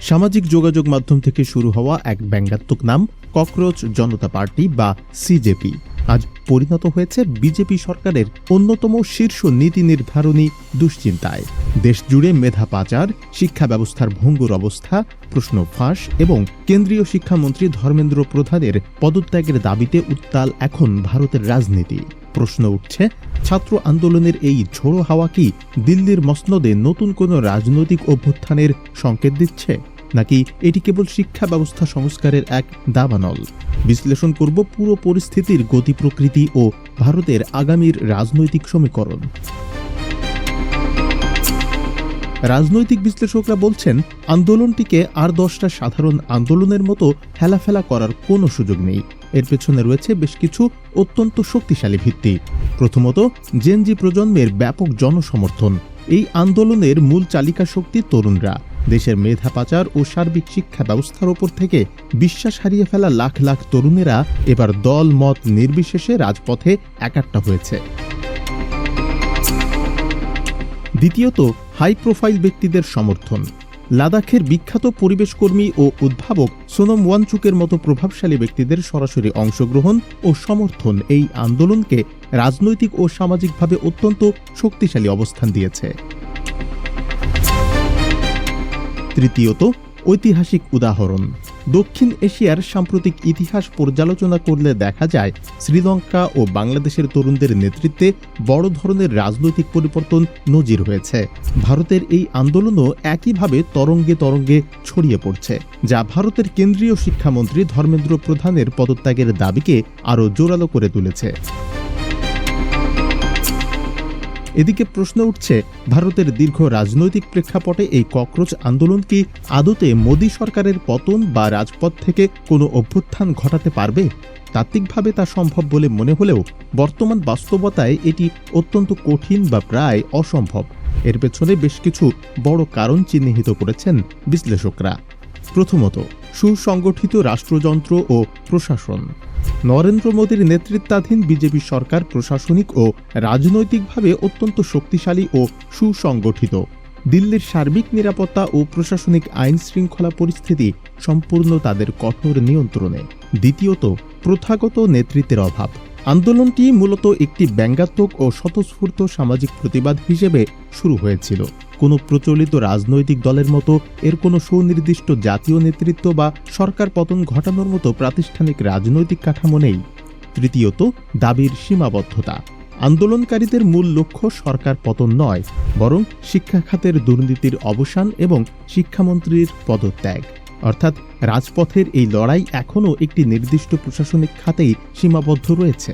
সামাজিক যোগাযোগ মাধ্যম থেকে শুরু হওয়া এক ব্যঙ্গাত্মক নাম ককরোচ জনতা পার্টি বা সিজেপি আজ পরিণত হয়েছে বিজেপি সরকারের অন্যতম শীর্ষ নীতি নির্ধারণী দুশ্চিন্তায়। দেশ জুড়ে মেধা পাচার, শিক্ষা ব্যবস্থার ভঙ্গুর অবস্থা, প্রশ্ন ফাঁস এবং কেন্দ্রীয় শিক্ষামন্ত্রী ধর্মেন্দ্র প্রধানের পদত্যাগের দাবিতে উত্তাল এখন ভারতের রাজনীতি। প্রশ্ন উঠছে, ছাত্র আন্দোলনের এই ঝোড়ো হাওয়া কি দিল্লির মসনদে নতুন কোনো রাজনৈতিক অভ্যুত্থানের সংকেত দিচ্ছে, নাকি এটি কেবল শিক্ষা ব্যবস্থা সংস্কারের এক দাবানল? বিশ্লেষণ করব পুরো পরিস্থিতির গতি প্রকৃতি ও ভারতের আগামীর রাজনৈতিক সমীকরণ। রাজনৈতিক বিশ্লেষকরা বলছেন, আন্দোলনটিকে আর 10টা সাধারণ আন্দোলনের মতো হেলাফেলা করার কোনো সুযোগ নেই। এর পেছনে রয়েছে বেশ কিছু অত্যন্ত শক্তিশালী ভিত্তি। প্রথমত, জেনজি প্রজন্মের ব্যাপক জনসমর্থন। এই আন্দোলনের মূল চালিকা শক্তি তরুণরা। দেশের মেধা পাচার ও সার্বিক শিক্ষা ব্যবস্থার ওপর থেকে বিশ্বাস হারিয়ে ফেলা লাখ লাখ তরুণেরা এবার দল মত নির্বিশেষে রাজপথে একাট্টা হয়েছে। দ্বিতীয়ত, হাই প্রোফাইল ব্যক্তিদের সমর্থন। লাদাখের বিখ্যাত পরিবেশকর্মী ও উদ্ভাবক সোনম ওয়াংচুকের মতো প্রভাবশালী ব্যক্তিদের সরাসরি অংশগ্রহণ ও সমর্থন এই আন্দোলনকে রাজনৈতিক ও সামাজিকভাবে অত্যন্ত শক্তিশালী অবস্থান দিয়েছে। তৃতীয়ত, ঐতিহাসিক উদাহরণ। দক্ষিণ এশিয়ার সাম্প্রতিক ইতিহাস পর্যালোচনা করলে দেখা যায়, শ্রীলঙ্কা ও বাংলাদেশের তরুণদের নেতৃত্বে বড় ধরনের রাজনৈতিক পরিবর্তন নজির হয়েছে। ভারতের এই আন্দোলনও একইভাবে তরঙ্গে তরঙ্গে ছড়িয়ে পড়ছে, যা ভারতের কেন্দ্রীয় শিক্ষামন্ত্রী ধর্মেন্দ্র প্রধানের পদত্যাগের দাবিকে আরও জোরালো করে তুলেছে। এদিকে প্রশ্ন উঠছে, ভারতের দীর্ঘ রাজনৈতিক প্রেক্ষাপটে এই ককরোচ আন্দোলন কি আদতে মোদী সরকারের পতন বা রাজপথ থেকে কোনো অভ্যুত্থান ঘটাতে পারবে? তাত্ত্বিকভাবে তা সম্ভব বলে মনে হলেও বর্তমান বাস্তবতায় এটি অত্যন্ত কঠিন বা প্রায় অসম্ভব। এর পেছনে বেশ কিছু বড় কারণ চিহ্নিত করেছেন বিশ্লেষকরা। প্রথমত, সুসংগঠিত রাষ্ট্রযন্ত্র ও প্রশাসন। নরেন্দ্র মোদীর নেতৃত্বাধীন বিজেপি সরকার প্রশাসনিক ও রাজনৈতিকভাবে অত্যন্ত শক্তিশালী ও সুসংগঠিত। দিল্লির সার্বিক নিরাপত্তা ও প্রশাসনিক আইন শৃঙ্খলা পরিস্থিতি সম্পূর্ণ তাদের কঠোর নিয়ন্ত্রণে। দ্বিতীয়ত, প্রথাগত নেতৃত্বের অভাব। আন্দোলনটি মূলত একটি ব্যঙ্গাত্মক ও স্বতঃস্ফূর্ত সামাজিক প্রতিবাদ হিসেবে শুরু হয়েছিল। কোনো প্রচলিত রাজনৈতিক দলের মতো এর কোনো সুনির্দিষ্ট জাতীয় নেতৃত্ব বা সরকার পতন ঘটানোর মতো প্রাতিষ্ঠানিক রাজনৈতিক কাঠামো নেই। তৃতীয়ত, দাবির সীমাবদ্ধতা। আন্দোলনকারীদের মূল লক্ষ্য সরকার পতন নয়, বরং শিক্ষা খাতের দুর্নীতির অবসান এবং শিক্ষামন্ত্রীর পদত্যাগ। অর্থাৎ রাজপথের এই লড়াই এখনও একটি নির্দিষ্ট প্রশাসনিক খাতেই সীমাবদ্ধ রয়েছে।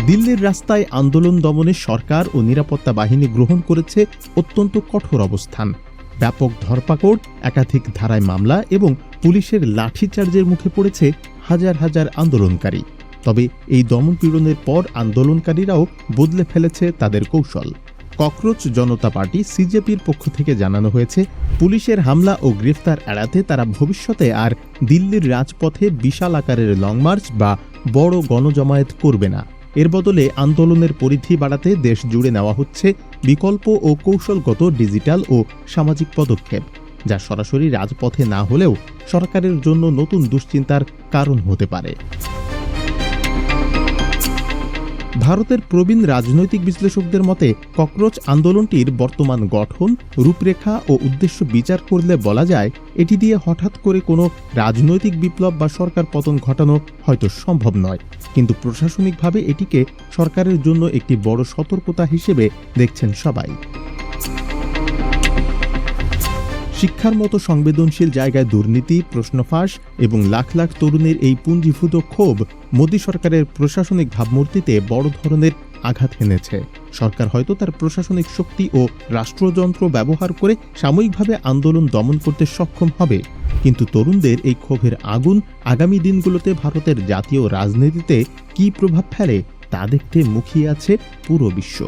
দিল্লির রাস্তায় আন্দোলন দমনে সরকার ও নিরাপত্তা বাহিনী গ্রহণ করেছে অত্যন্ত কঠোর অবস্থান। ব্যাপক ধরপাকড়, একাধিক ধারায় মামলা এবং পুলিশের লাঠিচার্জের মুখে পড়েছে হাজার হাজার আন্দোলনকারী। তবে এই দমনপীড়নের পর আন্দোলনকারীরাও বদলে ফেলেছে তাদের কৌশল। ককরোচ জনতা পার্টি সিজেপির পক্ষ থেকে জানানো হয়েছে, পুলিশের হামলা ও গ্রেফতার এড়াতে তারা ভবিষ্যতে আর দিল্লির রাজপথে বিশাল আকারের লং মার্চ বা বড় গণজমায়েত করবে না। এর বদলে আন্দোলনের পরিধি বাড়াতে দেশ জুড়ে নেওয়া হচ্ছে বিকল্প ও কৌশলগত ডিজিটাল ও সামাজিক পদক্ষেপ, যা সরাসরি রাজপথে না হলেও সরকারের জন্য নতুন দুশ্চিন্তার কারণ হতে পারে। ভারতের প্রবীণ রাজনৈতিক বিশ্লেষকদের মতে, ককরোচ আন্দোলনটির বর্তমান গঠন, রূপরেখা ও উদ্দেশ্য বিচার করলে বলা যায়, এটি দিয়ে হঠাৎ করে কোনো রাজনৈতিক বিপ্লব বা সরকার পতন ঘটানো হয়তো সম্ভব নয়, কিন্তু প্রশাসনিকভাবে এটিকে সরকারের জন্য একটি বড় সতর্কতা হিসেবে দেখছেন সবাই। শিক্ষার মতো সংবেদনশীল জায়গায় দুর্নীতি, প্রশ্নফাঁস এবং লাখ লাখ তরুণের এই পুঞ্জীভূত ক্ষোভ মোদী সরকারের প্রশাসনিক ভাবমূর্তিতে বড় ধরনের আঘাত এনেছে। সরকার হয়তো তার প্রশাসনিক শক্তি ও রাষ্ট্রযন্ত্র ব্যবহার করে সাময়িকভাবে আন্দোলন দমন করতে সক্ষম হবে, কিন্তু তরুণদের এই ক্ষোভের আগুন আগামী দিনগুলোতে ভারতের জাতীয় রাজনীতিতে কী প্রভাব ফেলে তা দেখতে মুখিয়ে আছে পুরো বিশ্ব।